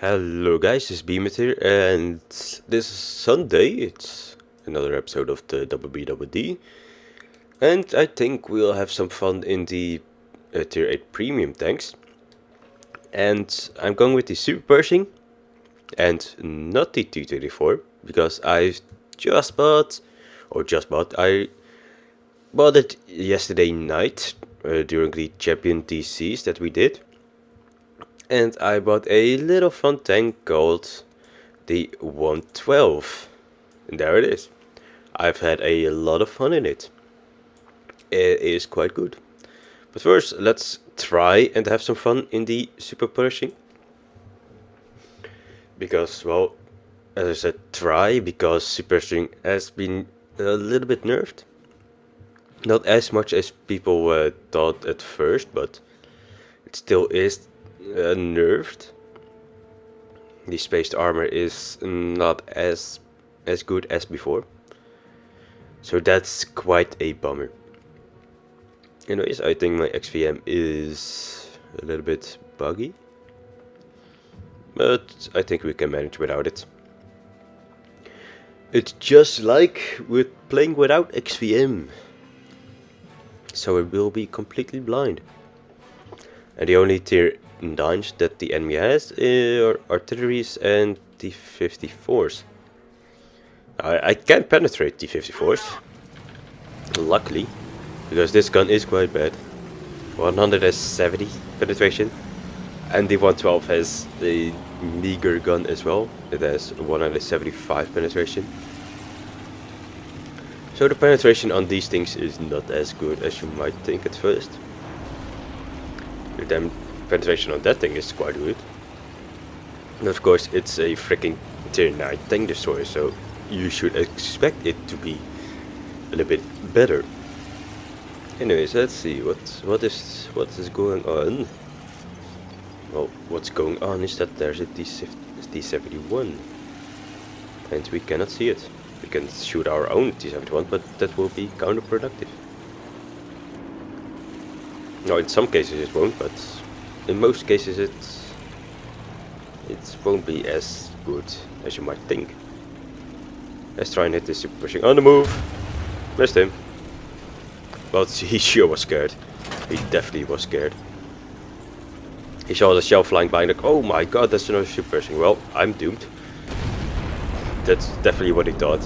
Hello guys, this is Behemoth here, and this is Sunday. It's another episode of the WBWD, and I think we'll have some fun in the Tier 8 Premium tanks. And I'm going with the SuperrrrPershing, and not the T-34, because I bought it yesterday night, during the Champion DCs that we did. And I bought a little fun tank called the 112. And there it is. I've had a lot of fun in it. It is quite good. But first, let's try and have some fun in the SuperrrrPershing. Because, well, as I said, try, because SuperrrrPershing has been a little bit nerfed. Not as much as people thought at first, but it still is nerfed. The spaced armor is not as good as before, so that's quite a bummer. Anyways, I think my XVM is a little bit buggy, but I think we can manage without it. It's just like with playing without XVM, so it will be completely blind. And the only tier 9s that the enemy has are artilleries and T-54s. I can penetrate T-54s, luckily, because this gun is quite bad. 170 penetration, and the 112 has a meager gun as well. It has 175 penetration. So the penetration on these things is not as good as you might think at first. The penetration on that thing is quite good. And of course, it's a freaking tier 9 tank destroyer, so you should expect it to be a little bit better. Anyways, let's see what is going on. Well, what's going on is that there's a T-71, and we cannot see it. We can shoot our own T-71, but that will be counterproductive. No, in some cases it won't, but in most cases it won't be as good as you might think. Let's try and hit this SuperrrrPershing on the move. Missed him. Well, he sure was scared. He definitely was scared. He saw the shell flying by and like, oh my god, that's another SuperrrrPershing. Well, I'm doomed. That's definitely what he thought.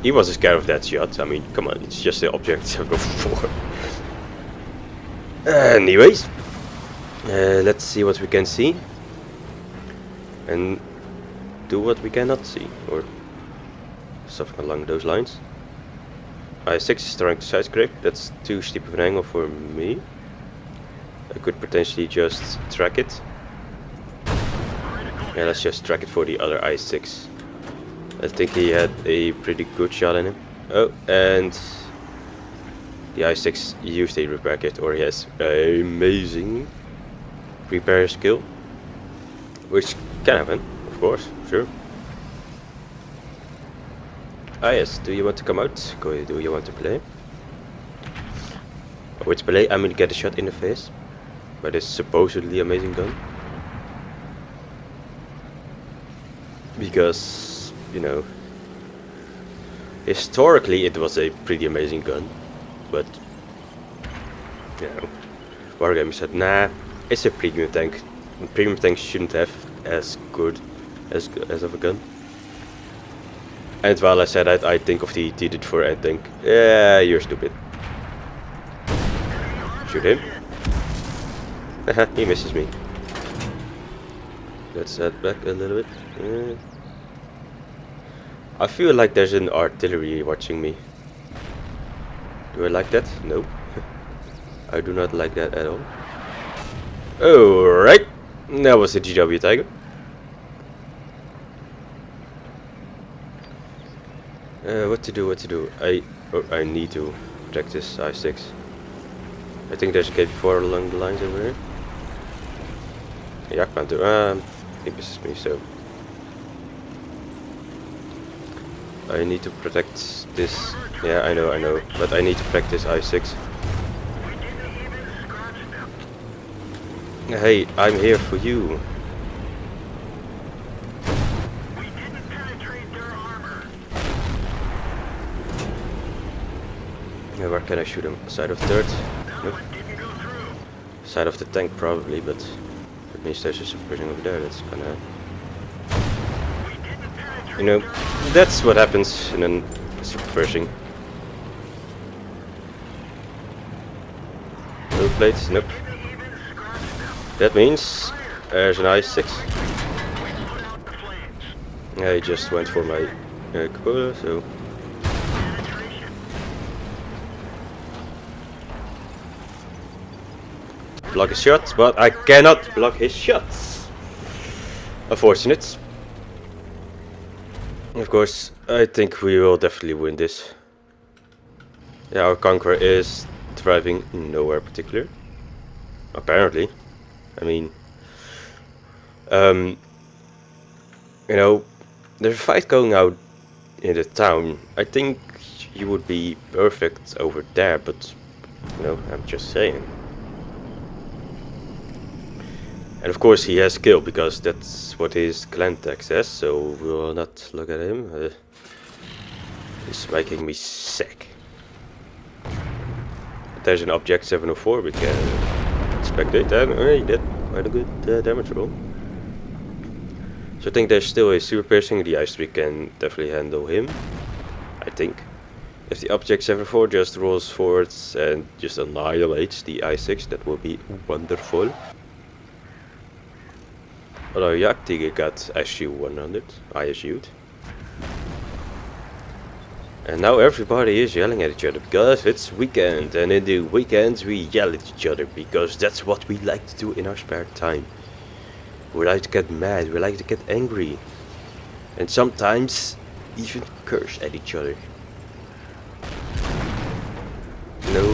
He wasn't scared of that shot. I mean, come on, it's just the Object 704. Anyways, let's see what we can see and do what we cannot see, or something along those lines. I6 is trying to side scrape. That's too steep of an angle for me. I could potentially just track it. Yeah, let's just track it for the other I6. I think he had a pretty good shot in him. Oh, and the I6 used a repair kit, or he has an amazing repair skill, which can happen, of course, sure. Ah yes, do you want to come out? Do you want to play? With play, I mean get a shot in the face by this supposedly amazing gun. Because, you know, historically it was a pretty amazing gun. But, you know, Wargaming said, nah, it's a premium tank. Premium tanks shouldn't have as good as of a gun. And while I said that, I think of the T-34 and think, yeah, you're stupid. Shoot him. He misses me. Let's head back a little bit. I feel like there's an artillery watching me. Do I like that? No. I do not like that at all. Alright. That was the GW Tiger. What to do? I need to protect this I6. I think there's a KV-4 along the lines over here. Yakman too. He pisses me, so I need to protect this. Yeah, I know, but I need to protect this I6. Hey, I'm here for you. Where can I shoot him? Side of third? Nope. Side of the tank probably, but that means there's a suppression over there. That's kinda... You know, that's what happens in a SuperrrrPershing. No plates? Nope. That means there's an I6. I just went for my cupola, so... Block his shot, but I cannot block his shots. Unfortunate. Of course, I think we will definitely win this. Yeah, our Conqueror is driving nowhere particular. Apparently. I mean... you know, there's a fight going out in the town. I think you would be perfect over there, but... You know, I'm just saying. And of course he has skill, because that's what his clan tag says, so we will not look at him. He's making me sick. There's an object 704, we can expect it, and he did quite a good damage roll. So I think there's still a SuperrrrPershing, the I3 can definitely handle him, I think. If the object 704 just rolls forwards and just annihilates the I6, that will be wonderful. Although Yaktiga got SU 100, I SU'd. And now everybody is yelling at each other because it's weekend, and in the weekends we yell at each other because that's what we like to do in our spare time. We like to get mad, we like to get angry, and sometimes even curse at each other. No,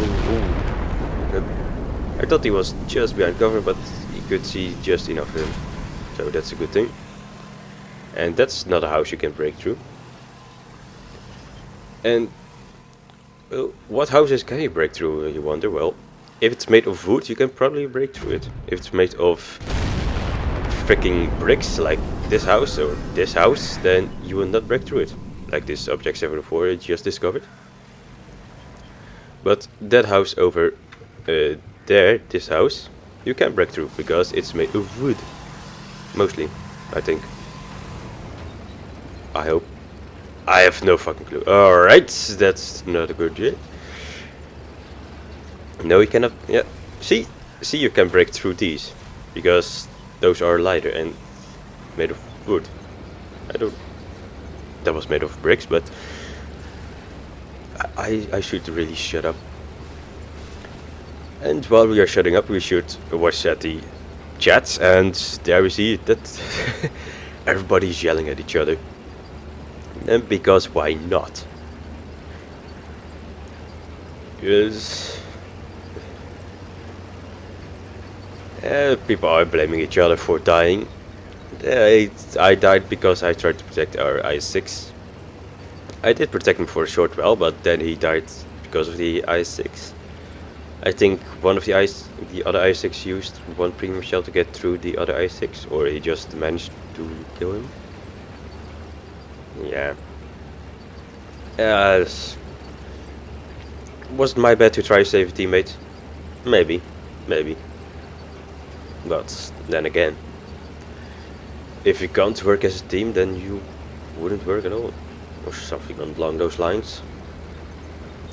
I thought he was just behind cover, but you could see just enough of him. So that's a good thing. And that's not a house you can break through. And well, what houses can you break through, you wonder? Well, if it's made of wood, you can probably break through it. If it's made of freaking bricks, like this house or this house, then you will not break through it. Like this object 704 I just discovered. But that house over there, this house, you can break through because it's made of wood. Mostly, I think. I hope. I have no fucking clue. Alright, that's not a good idea. No, you cannot. Yeah, see, you can break through these because those are lighter and made of wood. I don't. That was made of bricks, but I should really shut up. And while we are shutting up, we should watch at the chats, and there we see that everybody's yelling at each other. And because why not? Because people are blaming each other for dying. I died because I tried to protect our I6. I did protect him for a short while, but then he died because of the I6. I think one of the other I6 used one premium shell to get through the other I6, or he just managed to kill him. Yeah. Wasn't my bad to try to save a teammate. Maybe. But then again, if you can't work as a team, then you wouldn't work at all, or something along those lines.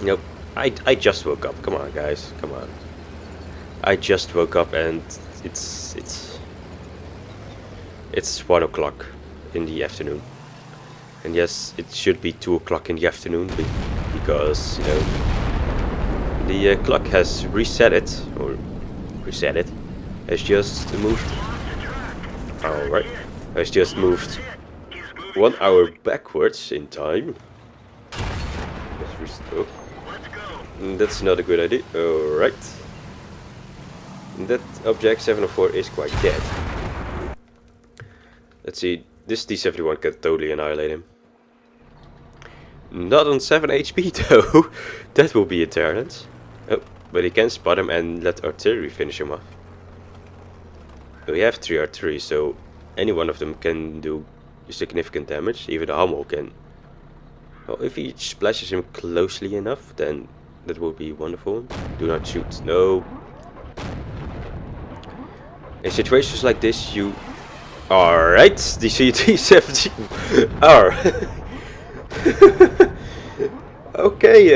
Nope. I just woke up. Come on, guys. Come on. I just woke up and it's 1 o'clock in the afternoon. And yes, it should be 2 o'clock in the afternoon because, you know, the clock has reset it, has just moved. Alright. Has just moved 1 hour backwards in time. Let's restore. That's not a good idea. Alright. That object 704 is quite dead. Let's see. This T-71 can totally annihilate him. Not on 7 HP though. That will be a talent. Oh, but he can spot him and let artillery finish him off. We have 3 artillery, so any one of them can do significant damage. Even the Hummel can. Well, if he splashes him closely enough, then That would be wonderful. Do not shoot. No. In situations like this, you... Alright, the CT-70... Okay,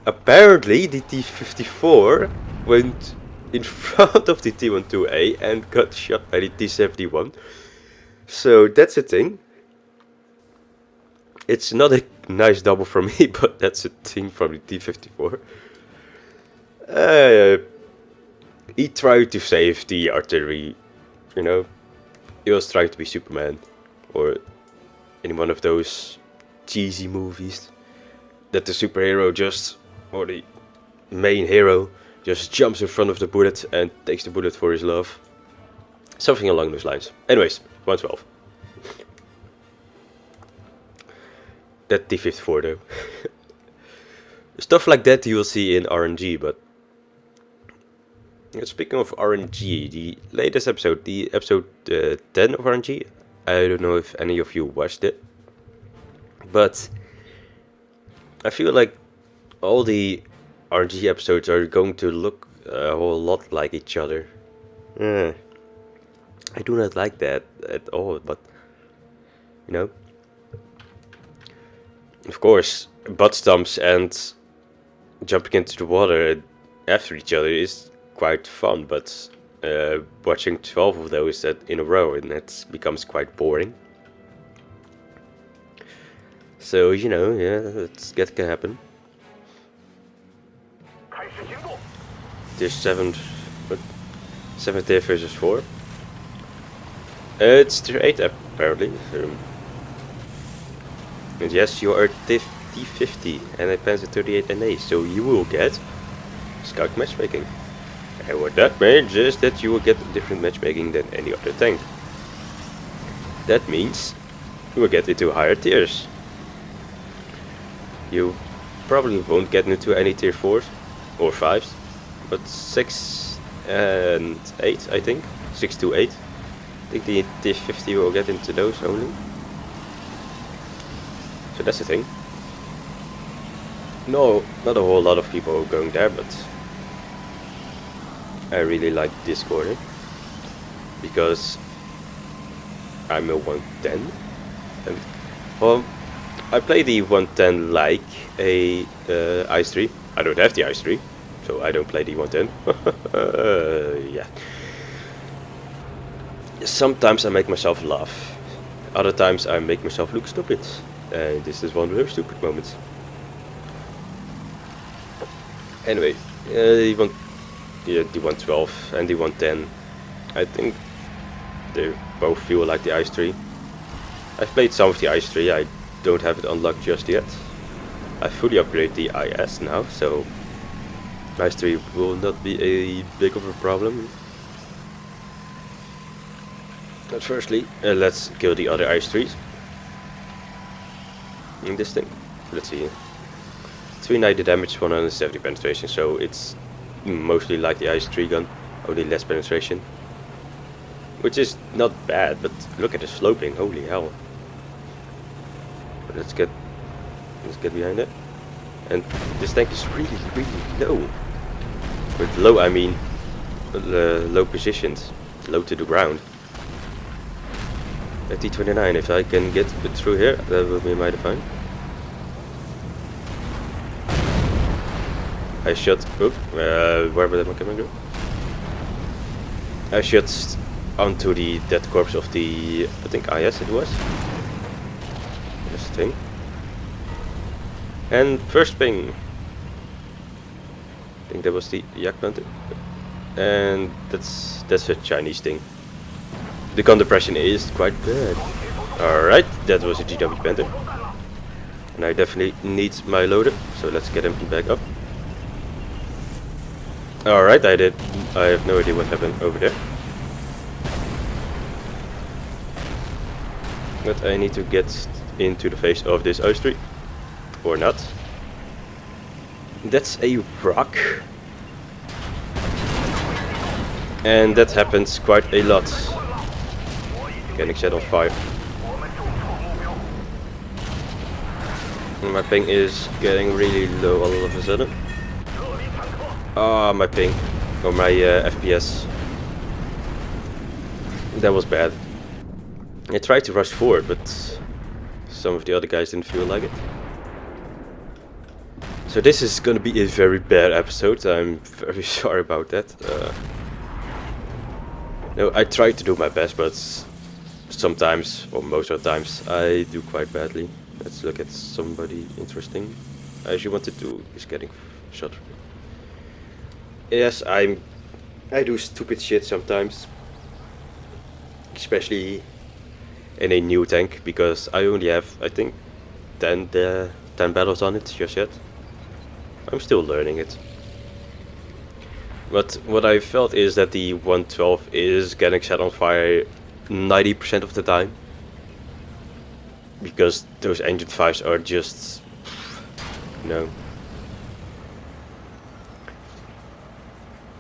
apparently the T-54 went in front of the T-12A and got shot by the T-71. So that's a thing. It's not a nice double from me, but that's a thing from the T-54. He tried to save the artillery, you know. He was trying to be Superman, or in one of those cheesy movies that the superhero just, or the main hero, just jumps in front of the bullet and takes the bullet for his love. Something along those lines. Anyways, 112. That T-54 though. Stuff like that you will see in RNG, but... Speaking of RNG, the latest episode, the episode 10 of RNG, I don't know if any of you watched it, but I feel like all the RNG episodes are going to look a whole lot like each other. I do not like that at all, but you know. Of course, butt stumps and jumping into the water after each other is quite fun, but watching 12 of those in a row, and that becomes quite boring. So, you know, yeah, that can happen. There's 7th tier versus 4. It's tier 8 apparently. And yes, you are T50 and a Panzer 38 NA, so you will get scout matchmaking. And what that means is that you will get different matchmaking than any other tank. That means you will get into higher tiers. You probably won't get into any tier 4s or 5s, but 6 and 8 I think. 6 to 8. I think the tier 50 will get into those only. So that's the thing. No, not a whole lot of people going there, but I really like this corner because I'm a 110, and well, I play the 110 like a Ice 3. I don't have the Ice 3, so I don't play the 110. Yeah. Sometimes I make myself laugh. Other times I make myself look stupid. And this is one of those stupid moments. Anyway, the 112 and the 110, I think they both feel like the Ice 3. I've played some of the Ice 3, I don't have it unlocked just yet. I fully upgraded the IS now, so Ice 3 will not be a big of a problem. But firstly, let's kill the other Ice 3s. In this thing, let's see. 390 damage, 170 penetration, so it's mostly like the Ice 3 gun, only less penetration. Which is not bad, but look at the sloping, holy hell. Let's get behind it. And this tank is really, really low. With low I mean low positions, low to the ground. A T-29, if I can get through here, that will be mighty fine. I shot... Oh, where did my camera go? I shot onto the dead corpse of the... I think IS it was. That's the thing. And first ping. I think that was the Yak Panther. And that's a Chinese thing. The gun depression is quite bad. Alright, that was a GW Panther. And I definitely need my loader, so let's get him back up. Alright, I have no idea what happened over there. But I need to get into the face of this Ice 3. Or not. That's a rock. And that happens quite a lot. Getting set on fire. And my ping is getting really low all of a sudden. Ah, my ping. Or my FPS. That was bad. I tried to rush forward, but some of the other guys didn't feel like it. So this is gonna be a very bad episode. I'm very sorry about that. No, I try to do my best, but sometimes, or most of the times, I do quite badly. Let's look at somebody interesting. I actually wanted to is getting shot. Yes, I do stupid shit sometimes, especially in a new tank, because I only have, I think, 10 battles on it just yet. I'm still learning it. But what I felt is that the 112 is getting set on fire 90% of the time. Because those engine 5s are just... no.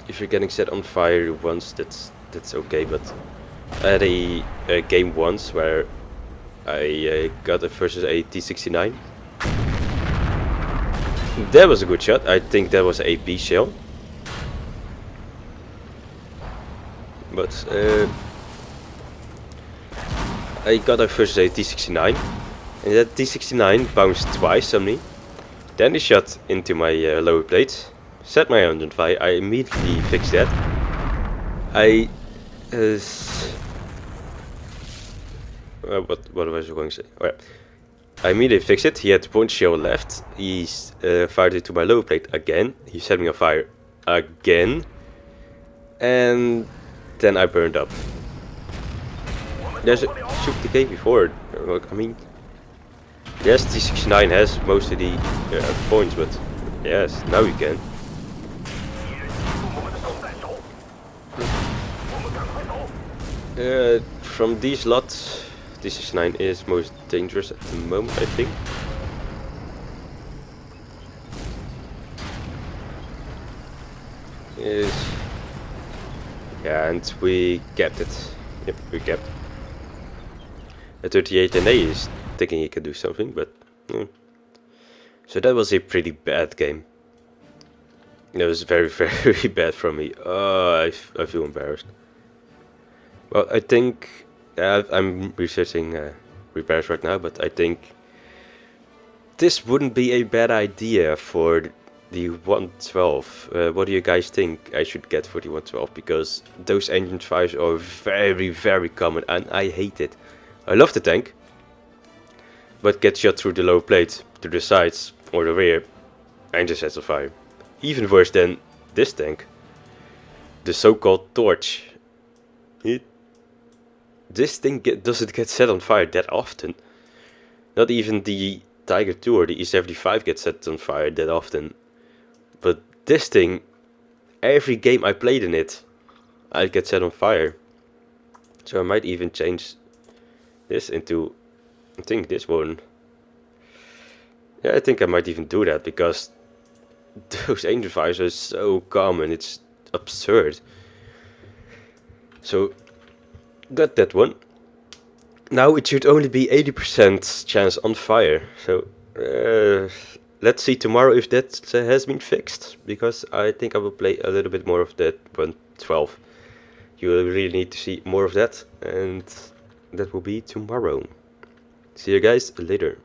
If you're getting set on fire once, that's okay, but I had a game once where I got it versus a T69. That was a good shot. I think that was a B shell. But I got it versus a T69. And that T69 bounced twice on me. Then he shot into my lower plate. Set my engine fire. I immediately fixed that. What was I going to say? Oh, yeah. I immediately fixed it. He had one shell left. He fired it to my lower plate again. He set me on fire again. And then I burned up. There's a shoot the game before. I mean, yes, T69 has most of the points, but yes, now you can. From these lots, T69 is most dangerous at the moment, I think. Yes. Yeah, and we kept it. Yep, we kept. The 38 NA is thinking he can do something, but... So that was a pretty bad game. That was very, very bad from me. I feel embarrassed. Well, I think... I'm researching repairs right now, but I think... this wouldn't be a bad idea for the 112. What do you guys think I should get for the 112? Because those engine 5s are very, very common and I hate it. I love the tank, but get shot through the lower plate, to the sides or the rear, and just sets on fire. Even worse than this tank, the so-called torch. This thing doesn't get set on fire that often. Not even the Tiger 2 or the E75 gets set on fire that often. But this thing, every game I played in it, I get set on fire. So I might even change this into, I think this one. Yeah, I think I might even do that, because those engine fires are so common, it's absurd. So, got that one. Now it should only be 80% chance on fire. So, let's see tomorrow if that has been fixed, because I think I will play a little bit more of that 112. You will really need to see more of that, and that will be tomorrow. See you guys later.